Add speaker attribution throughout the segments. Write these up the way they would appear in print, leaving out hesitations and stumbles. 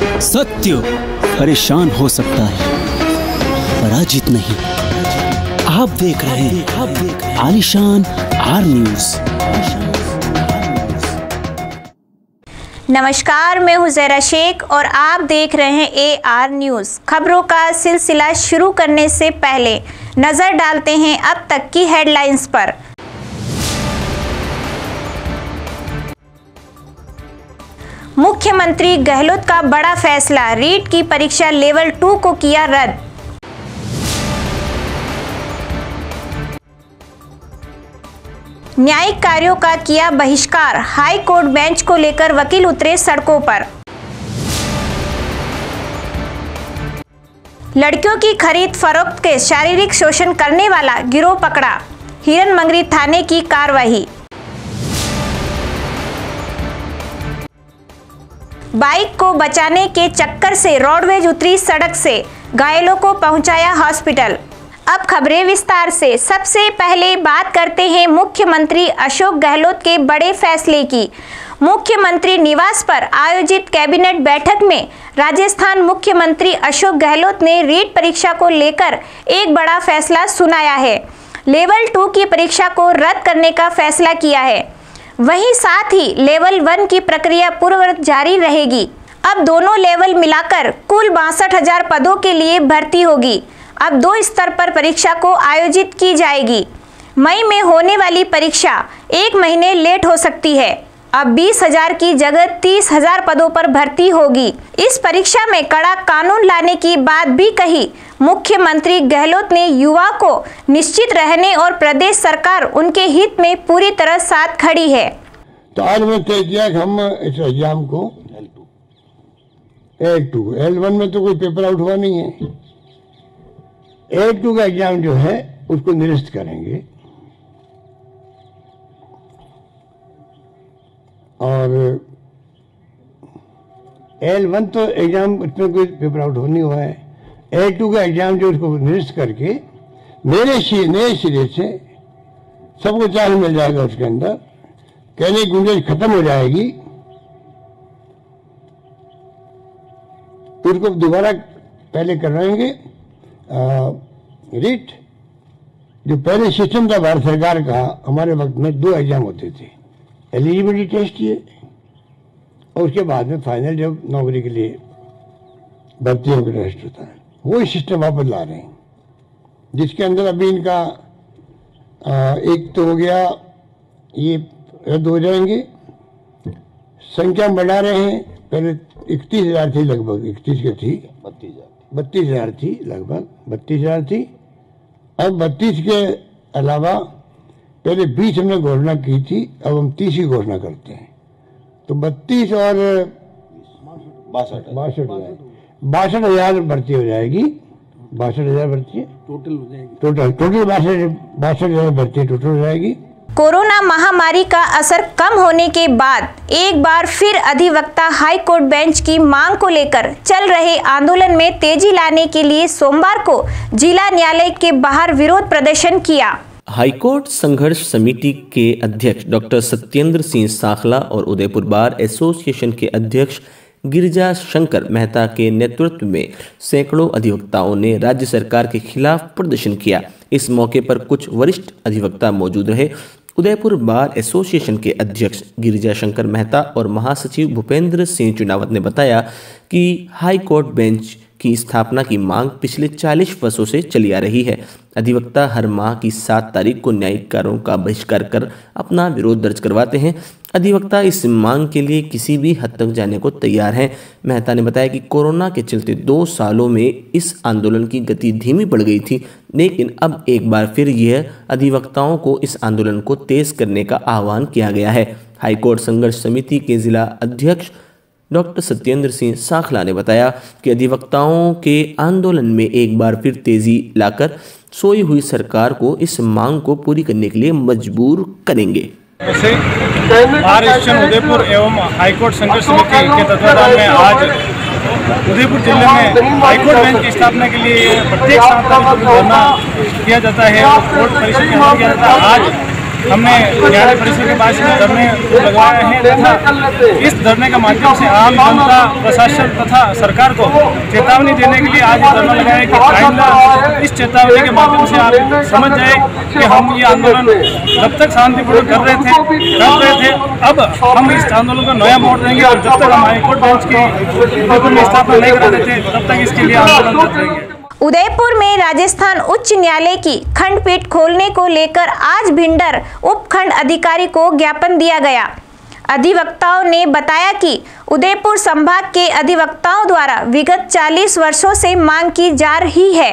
Speaker 1: सत्य परेशान हो सकता है, पराजित नहीं। आप देख रहे हैं आलिशान आर न्यूज़।
Speaker 2: नमस्कार, मैं हूं ज़हरा शेख और आप देख रहे हैं AR न्यूज़। खबरों का सिलसिला शुरू करने से पहले नजर डालते हैं अब तक की हेडलाइंस पर। मुख्यमंत्री गहलोत का बड़ा फैसला, रीट की परीक्षा लेवल 2 को किया रद्द। न्यायिक कार्यों का किया बहिष्कार, हाई कोर्ट बेंच को लेकर वकील उतरे सड़कों पर। लड़कियों की खरीद फरोख्त के शारीरिक शोषण करने वाला गिरोह पकड़ा, हिरन मंगरी थाने की कार्रवाई। बाइक को बचाने के चक्कर से रोडवेज उतरी सड़क से, घायलों को पहुंचाया हॉस्पिटल। अब खबरें विस्तार से। सबसे पहले बात करते हैं मुख्यमंत्री अशोक गहलोत के बड़े फैसले की। मुख्यमंत्री निवास पर आयोजित कैबिनेट बैठक में राजस्थान मुख्यमंत्री अशोक गहलोत ने रीट परीक्षा को लेकर एक बड़ा फैसला सुनाया है। लेवल 2 की परीक्षा को रद्द करने का फैसला किया है। वहीं साथ ही लेवल 1 की प्रक्रिया पूर्ववत जारी रहेगी। अब दोनों लेवल मिलाकर कुल 62,000 पदों के लिए भर्ती होगी। अब 2 स्तर पर परीक्षा को आयोजित की जाएगी। मई में होने वाली परीक्षा 1 महीने लेट हो सकती है। अब 20,000 की जगह 30,000 पदों पर भर्ती होगी। इस परीक्षा में कड़ा कानून लाने की बात भी कही। मुख्यमंत्री गहलोत ने युवा को निश्चित रहने और प्रदेश सरकार उनके हित में पूरी तरह साथ खड़ी है।
Speaker 3: तो आज मैं तय किया कि हम इस एग्जाम को L2 L1 में तो कोई पेपर आउट हुआ नहीं है। L2 का एग्जाम जो है उसको निरस्त करेंगे और L1 तो एग्जाम उसमें कोई पेपर आउट नहीं हुआ है। L2 का एग्जाम जो उसको निरस्त करके नए सिरे से सबको चांस मिल जाएगा। उसके अंदर कहने की गुंजाइश खत्म हो जाएगी। उसको दोबारा पहले करवाएंगे रीट। जो पहले सिस्टम था भारत सरकार का, हमारे वक्त में 2 एग्जाम होते थे, एलिजिबिलिटी टेस्ट ये और उसके बाद में फाइनल जब नौकरी के लिए भर्तियों का टेस्ट होता है। वही सिस्टम वापस ला रहे हैं, जिसके अंदर अभी इनका एक तो हो गया, ये रद्द हो जाएंगे। संख्या बढ़ा रहे हैं, पहले 31,000 थी, लगभग 31 की थी, 32,000 थी, लगभग 32,000 थी। अब 32 के अलावा पहले 20 हमने घोषणा की थी, अब हम 30 की घोषणा करते हैं। तो 32 और 62,000 भर्ती हो जाएगी। 62,000 भर्ती टोटल हो जाएगी। टोटल 62,000 भर्ती टोटल हो जाएगी।
Speaker 2: कोरोना महामारी का असर कम होने के बाद एक बार फिर अधिवक्ता हाई कोर्ट बेंच की मांग को लेकर चल रहे आंदोलन में तेजी लाने के लिए सोमवार को जिला न्यायालय के बाहर विरोध प्रदर्शन किया।
Speaker 4: हाईकोर्ट संघर्ष समिति के अध्यक्ष डॉक्टर सत्येंद्र सिंह साखला और उदयपुर बार एसोसिएशन के अध्यक्ष गिरिजा शंकर मेहता के नेतृत्व में सैकड़ों अधिवक्ताओं ने राज्य सरकार के खिलाफ प्रदर्शन किया। इस मौके पर कुछ वरिष्ठ अधिवक्ता मौजूद रहे। उदयपुर बार एसोसिएशन के अध्यक्ष गिरिजा शंकर मेहता और महासचिव भूपेंद्र सिंह चुनावत ने बताया कि हाई कोर्ट बेंच की स्थापना की मांग पिछले 40 वर्षों से चली आ रही है। अधिवक्ता हर माह की 7 तारीख को न्यायिक कार्यों का बहिष्कार कर अपना विरोध दर्ज करवाते हैं। अधिवक्ता इस मांग के लिए किसी भी हद तक जाने को तैयार हैं। मेहता ने बताया कि कोरोना के चलते 2 सालों में इस आंदोलन की गति धीमी पड़ गई थी, लेकिन अब एक बार फिर यह अधिवक्ताओं को इस आंदोलन को तेज करने का आह्वान किया गया है। हाईकोर्ट संघर्ष समिति के जिला अध्यक्ष डॉक्टर सत्येंद्र सिंह साखला ने बताया कि अधिवक्ताओं के आंदोलन में एक बार फिर तेजी लाकर सोई हुई सरकार को इस मांग को पूरी करने के लिए मजबूर करेंगे।
Speaker 5: वैसे बार एसोसिएशन उदयपुर एवं हाईकोर्ट संघर्ष समिति के तत्वाधान में आज उदयपुर जिले में हाईकोर्ट बेंच की स्थापना के लिए प्रत्येक 7 तारीख को धरना किया जाता है और कोर्ट परिसर में किया जाता है। आज हमने न्यायालय परिसर के पास में धरने लगवाए हैं तथा इस धरने के माध्यम से आम जनता, प्रशासन तथा सरकार को चेतावनी देने के लिए आज धरना लगाया है कि आइंदा इस चेतावनी के माध्यम से आप समझ जाए कि हम ये आंदोलन जब तक शांतिपूर्वक कर रहे थे, अब हम इस आंदोलन को नया मोड़ देंगे और जब तक हम हाईकोर्ट बेंच की उदयपुर में स्थापना नहीं करा देते तब तक इसके लिए आंदोलन करते रहेंगे।
Speaker 2: उदयपुर में राजस्थान उच्च न्यायालय की खंडपीठ खोलने को लेकर आज भिंडर उपखंड अधिकारी को ज्ञापन दिया गया। अधिवक्ताओं ने बताया कि उदयपुर संभाग के अधिवक्ताओं द्वारा विगत 40 वर्षों से मांग की जा रही है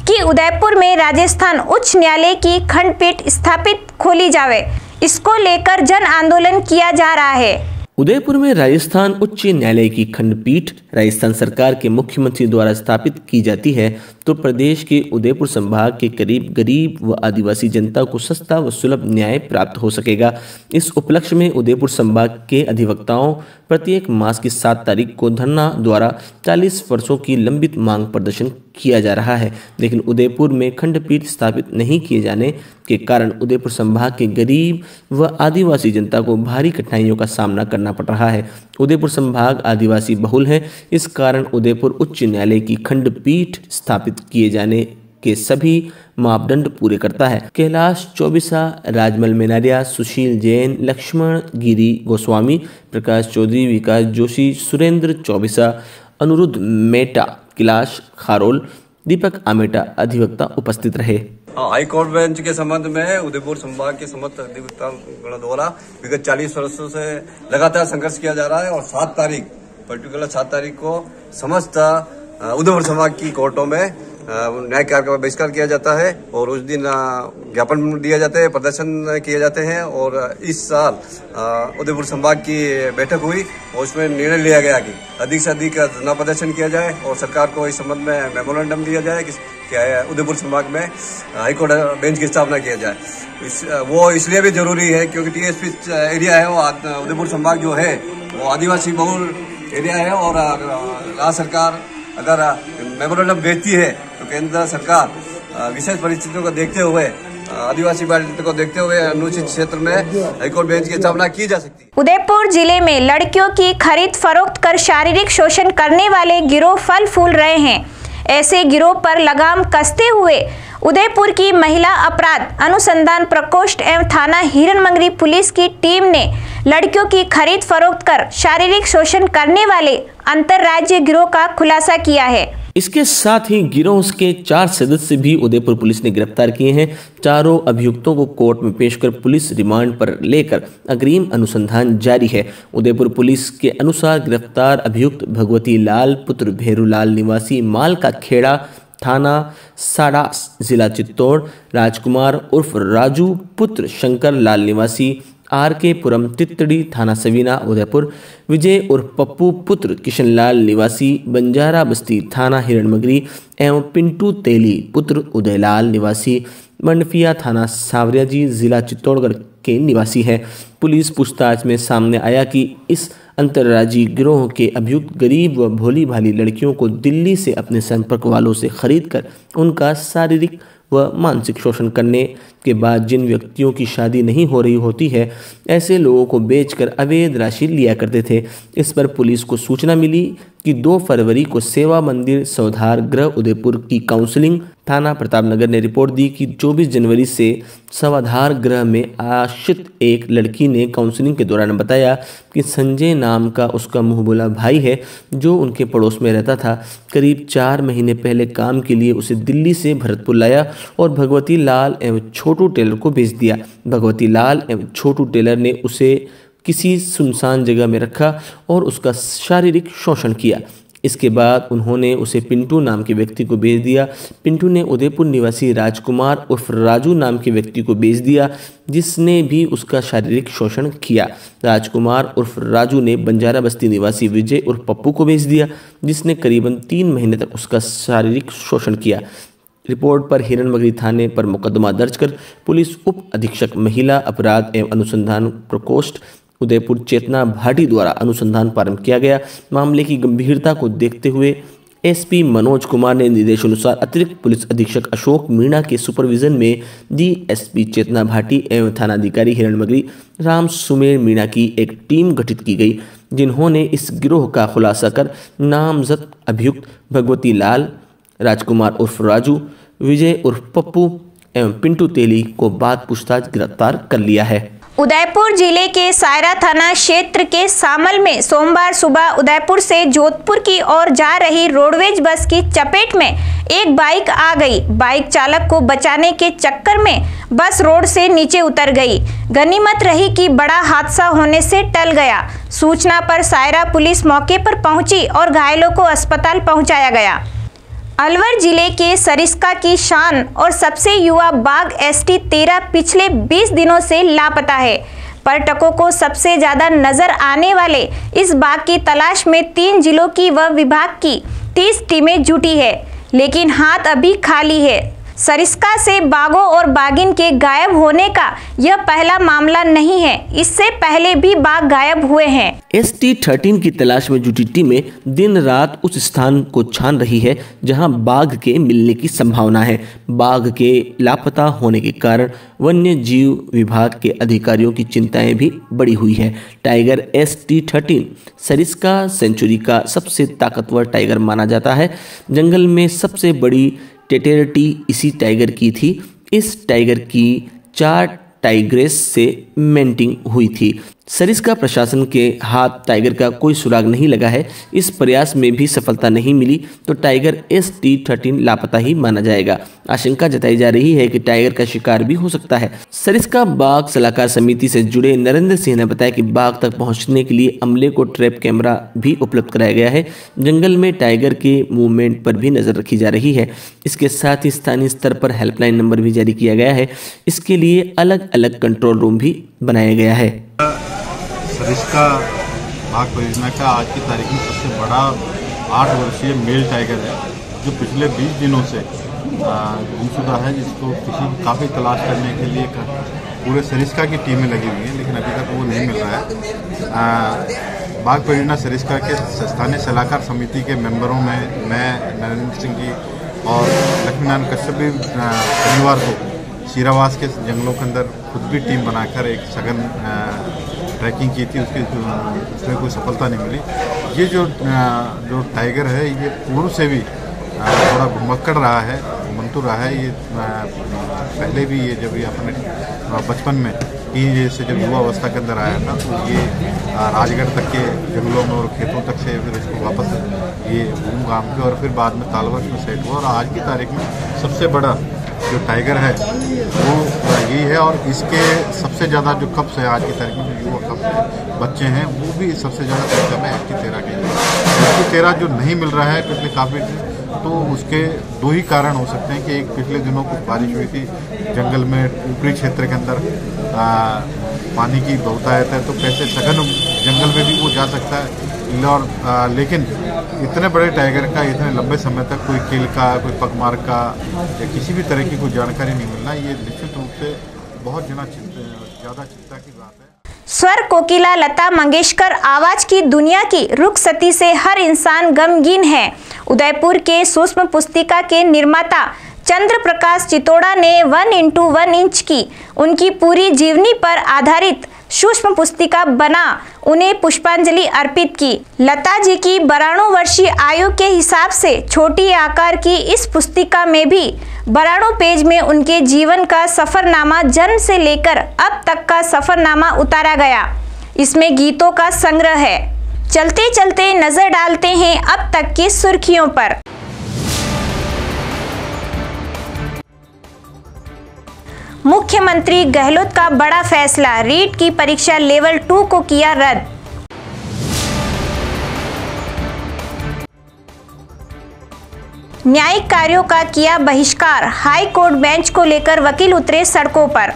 Speaker 2: कि उदयपुर में राजस्थान उच्च न्यायालय की खंडपीठ स्थापित खोली जावे। इसको लेकर जन आंदोलन किया जा रहा है।
Speaker 4: उदयपुर में राजस्थान उच्च न्यायालय की खंडपीठ राजस्थान सरकार के मुख्यमंत्री द्वारा स्थापित की जाती है तो प्रदेश के उदयपुर संभाग के करीब गरीब व आदिवासी जनता को सस्ता व सुलभ न्याय प्राप्त हो सकेगा। इस उपलक्ष्य में उदयपुर संभाग के अधिवक्ताओं प्रत्येक मास की 7 तारीख को धरना द्वारा 40 वर्षों की लंबित मांग प्रदर्शन किया जा रहा है, लेकिन उदयपुर में खंडपीठ स्थापित नहीं किए जाने के कारण उदयपुर संभाग के गरीब व आदिवासी जनता को भारी कठिनाइयों का सामना करना पड़ रहा है। उदयपुर संभाग आदिवासी बहुल है, इस कारण उदयपुर उच्च न्यायालय की खंडपीठ स्थापित किए जाने के सभी मापदंड पूरे करता है। कैलाश चौबिसा, राजमल मेनारिया, सुशील जैन, लक्ष्मण गिरी गोस्वामी, प्रकाश चौधरी, विकास जोशी, सुरेंद्र चौबिसा, अनुरुद्ध मेटा, कैलाश खारोल, दीपक आमेटा अधिवक्ता उपस्थित रहे।
Speaker 6: हाईकोर्ट बेंच के संबंध में उदयपुर संभाग के समस्त अधिवक्ता द्वारा विगत 40 वर्षों से लगातार संघर्ष किया जा रहा है और 7 तारीख को समस्त उदयपुर संभाग की कोर्टों में न्याय कार्य का बहिष्कार किया जाता है और उस दिन ज्ञापन दिए जाते हैं, प्रदर्शन किए जाते हैं। और इस साल उदयपुर संभाग की बैठक हुई और उसमें निर्णय लिया गया कि अधिक से अधिक धरना प्रदर्शन किया जाए और सरकार को इस संबंध में मेमोरेंडम दिया जाए कि उदयपुर संभाग में हाईकोर्ट बेंच की स्थापना किया जाए। वो इसलिए भी जरूरी है क्योंकि टीएसपी एरिया है वो उदयपुर संभाग जो है वो आदिवासी बहुल एरिया है और राज्य सरकार अगर मेमोरेंडम भेजती है तो केंद्र सरकार विशेष परिस्थितियों को देखते हुए आदिवासी बालिकाओं को देखते हुए अनुसूचित क्षेत्र में हाईकोर्ट बेंच की स्थापना की जा सकती है।
Speaker 2: उदयपुर जिले में लड़कियों की खरीद फरोख्त कर शारीरिक शोषण करने वाले गिरोह फल फूल रहे हैं। ऐसे गिरोह पर लगाम कसते हुए उदयपुर की महिला अपराध अनुसंधान प्रकोष्ठ एवं थाना हिरणमंगरी पुलिस की टीम ने लड़कियों की खरीद फरोख्त कर शारीरिक शोषण करने वाले अंतरराज्यीय गिरोह का खुलासा किया है।
Speaker 4: इसके साथ ही गिरोह के 4 सदस्य भी उदयपुर पुलिस ने गिरफ्तार किए हैं। चारों अभियुक्तों को कोर्ट में पेश कर पुलिस रिमांड पर लेकर अग्रिम अनुसंधान जारी है। उदयपुर पुलिस के अनुसार गिरफ्तार अभियुक्त भगवती लाल पुत्र भेरूलाल निवासी माल का खेड़ा थाना साड़ा जिला चित्तौड़, राजकुमार उर्फ राजू पुत्र शंकर लाल निवासी RK पुरम तितड़ी थाना सवीना उदयपुर, विजय उर्फ पप्पू पुत्र किशनलाल निवासी बंजारा बस्ती थाना हिरणमगरी एवं पिंटू तेली पुत्र उदयलाल निवासी मंडफिया थाना सावरियाजी जिला चित्तौड़गढ़ के निवासी है। पुलिस पूछताछ में सामने आया कि इस अंतर्राज्यीय गिरोह के अभियुक्त गरीब व भोली भाली लड़कियों को दिल्ली से अपने संपर्क वालों से खरीदकर उनका शारीरिक व मानसिक शोषण करने के बाद जिन व्यक्तियों की शादी नहीं हो रही होती है ऐसे लोगों को बेचकर अवैध राशि लिया करते थे। इस पर पुलिस को सूचना मिली कि 2 फरवरी को सेवा मंदिर सौधार गृह उदयपुर की काउंसलिंग थाना प्रतापनगर ने रिपोर्ट दी कि 24 जनवरी से सवाधार गृह में आश्रित एक लड़की ने काउंसलिंग के दौरान बताया कि संजय नाम का उसका मुंहबोला भाई है जो उनके पड़ोस में रहता था। करीब 4 महीने पहले काम के लिए उसे दिल्ली से भरतपुर लाया और भगवती लाल एवं छोटू टेलर को भेज दिया। भगवती लाल एवं छोटू टेलर ने उसे किसी सुनसान जगह में रखा और उसका शारीरिक शोषण किया। इसके बाद उन्होंने उसे पिंटू नाम के व्यक्ति को भेज दिया। पिंटू ने उदयपुर निवासी राजकुमार उर्फ राजू नाम के व्यक्ति को भेज दिया जिसने भी उसका शारीरिक शोषण किया। राजकुमार उर्फ राजू ने बंजारा बस्ती निवासी विजय उर्फ पप्पू को भेज दिया जिसने करीबन 3 महीने तक उसका शारीरिक शोषण किया। रिपोर्ट पर हिरणमगरी थाने पर मुकदमा दर्ज कर पुलिस उप अधीक्षक महिला अपराध एवं अनुसंधान प्रकोष्ठ उदयपुर चेतना भाटी द्वारा अनुसंधान प्रारंभ किया गया। मामले की गंभीरता को देखते हुए एसपी मनोज कुमार ने निर्देशानुसार अतिरिक्त पुलिस अधीक्षक अशोक मीणा के सुपरविजन में डीएसपी चेतना भाटी एवं थानाधिकारी हिरणमगरी राम सुमेर मीणा की एक टीम गठित की गई, जिन्होंने इस गिरोह का खुलासा कर नामजद अभियुक्त भगवती लाल, राजकुमार उर्फ राजू, विजय उर्फ पप्पू एवं पिंटू तेली को बाद पूछताछ गिरफ्तार कर लिया है।
Speaker 2: उदयपुर जिले के सायरा थाना क्षेत्र के सामल में सोमवार सुबह उदयपुर से जोधपुर की ओर जा रही रोडवेज बस की चपेट में एक बाइक आ गई। बाइक चालक को बचाने के चक्कर में बस रोड से नीचे उतर गई। गनीमत रही कि बड़ा हादसा होने से टल गया। सूचना पर सायरा पुलिस मौके पर पहुंची और घायलों को अस्पताल पहुंचाया गया। अलवर जिले के सरिस्का की शान और सबसे युवा बाघ ST-13 पिछले 20 दिनों से लापता है। पर्यटकों को सबसे ज्यादा नजर आने वाले इस बाघ की तलाश में 3 जिलों की व विभाग की 30 टीमें जुटी है, लेकिन हाथ अभी खाली है। सरिस्का से बाघों और बाघिन के गायब होने का यह पहला मामला नहीं है, इससे पहले भी बाघ गायब हुए हैं।
Speaker 4: ST-13 की तलाश में जुटी टीमें दिन रात उस स्थान को छान रही है जहां बाघ के मिलने की संभावना है। बाघ के लापता होने के कारण वन्य जीव विभाग के अधिकारियों की चिंताएं भी बढ़ी हुई है। टाइगर ST-13 सरिस्का सेंचुरी का सबसे ताकतवर टाइगर माना जाता है। जंगल में सबसे बड़ी टेटेरिटी इसी टाइगर की थी। इस टाइगर की 4 टाइग्रेस से मेंटिंग हुई थी। सरिस्का प्रशासन के हाथ टाइगर का कोई सुराग नहीं लगा है। इस प्रयास में भी सफलता नहीं मिली तो टाइगर ST-13 लापता ही माना जाएगा। आशंका जताई जा रही है कि टाइगर का शिकार भी हो सकता है। सरिस्का बाघ सलाहकार समिति से जुड़े नरेंद्र सिंह ने बताया कि बाघ तक पहुंचने के लिए अमले को ट्रैप कैमरा भी उपलब्ध कराया गया है। जंगल में टाइगर के मूवमेंट पर भी नजर रखी जा रही है। इसके साथ ही स्थानीय स्तर पर हेल्पलाइन नंबर भी जारी किया गया है। इसके लिए अलग अलग कंट्रोल रूम भी बनाया गया है।
Speaker 7: सरिस्का बाघ परियोजना का आज की तारीख में सबसे बड़ा 8 वर्षीय मेल टाइगर है, जो पिछले 20 दिनों से गुमशुदा है, जिसको काफ़ी तलाश करने के लिए पूरे सरिस्का की टीमें लगी हुई हैं, लेकिन अभी तक वो नहीं मिल रहा है। बाघ परियोजना सरिस्का के स्थानीय सलाहकार समिति के मेंबरों में मैं, नरेंद्र सिंह जी और लक्ष्मीनारायण कश्यप भी शनिवार को शीरावास के जंगलों के अंदर खुद भी टीम बनाकर एक सघन ट्रैकिंग की थी। उसमें कोई सफलता नहीं मिली। ये जो टाइगर है ये पूर्व से भी थोड़ा घुमक्कड़ रहा है, मंतुर रहा है। ये पहले भी ये जब ये अपने बचपन में जैसे जब युवा अवस्था के अंदर आया था तो ये राजगढ़ तक के जंगलों में और खेतों तक से फिर इसको वापस ये घूम घाम के और फिर बाद में तालवर्ष में सेट हुआ। और आज की तारीख में सबसे बड़ा जो टाइगर है वो यही है। और इसके सबसे ज़्यादा जो कप्स है आज की तारीख में जो युवा कप्स बच्चे हैं वो भी सबसे ज़्यादा संख्या में ST-13 के ST-13 जो नहीं मिल रहा है पिछले काफ़ी दिन, तो उसके 2 ही कारण हो सकते हैं कि एक पिछले दिनों कुछ बारिश हुई थी जंगल में, ऊपरी क्षेत्र के अंदर पानी की बहुतायत है, तो कैसे सघन जंगल में भी वो जा सकता है। और लेकिन इतने बड़े टाइगर का इतने लंबे समय तक कोई किल का, कोई पगमार का या किसी भी तरह की कोई जानकारी नहीं मिलना, ये निश्चित रूप से बहुत ज़्यादा चिंता की बात है।
Speaker 2: स्वर कोकिला लता मंगेशकर आवाज की दुनिया की रुखसती से हर इंसान गमगीन है। उदयपुर के सूक्ष्म पुस्तिका के निर्माता चंद्र प्रकाश चितोड़ा ने 1x1 इंच की उनकी पूरी जीवनी पर आधारित सूक्ष्म पुस्तिका बना उन्हें पुष्पांजलि अर्पित की। लता जी की 92 वर्षीय आयु के हिसाब से छोटी आकार की इस पुस्तिका में भी 92 पेज में उनके जीवन का सफरनामा, जन्म से लेकर अब तक का सफरनामा उतारा गया। इसमें गीतों का संग्रह है। चलते चलते नजर डालते हैं अब तक की सुर्खियों पर। मुख्यमंत्री गहलोत का बड़ा फैसला, रीट की परीक्षा लेवल 2 को किया रद्द। न्यायिक कार्यों का किया बहिष्कार, हाई कोर्ट बेंच को लेकर वकील उतरे सड़कों पर।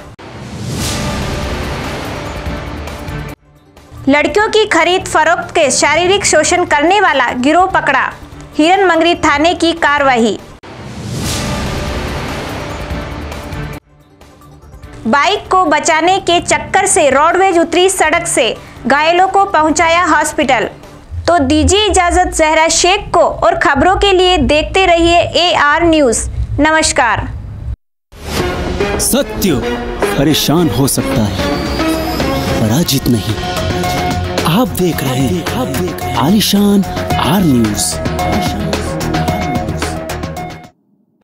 Speaker 2: लड़कियों की खरीद फरोख्त के शारीरिक शोषण करने वाला गिरोह पकड़ा, हिरणमंगरी थाने की कार्रवाई। बाइक को बचाने के चक्कर से रोडवेज उतरी सड़क से, घायलों को पहुंचाया हॉस्पिटल। तो दीजिए इजाजत जहरा शेख को, और खबरों के लिए देखते रहिए AR न्यूज़। नमस्कार।
Speaker 1: सत्य परेशान हो सकता है, पराजित नहीं। आप देख रहे हैं आलिशान R न्यूज़।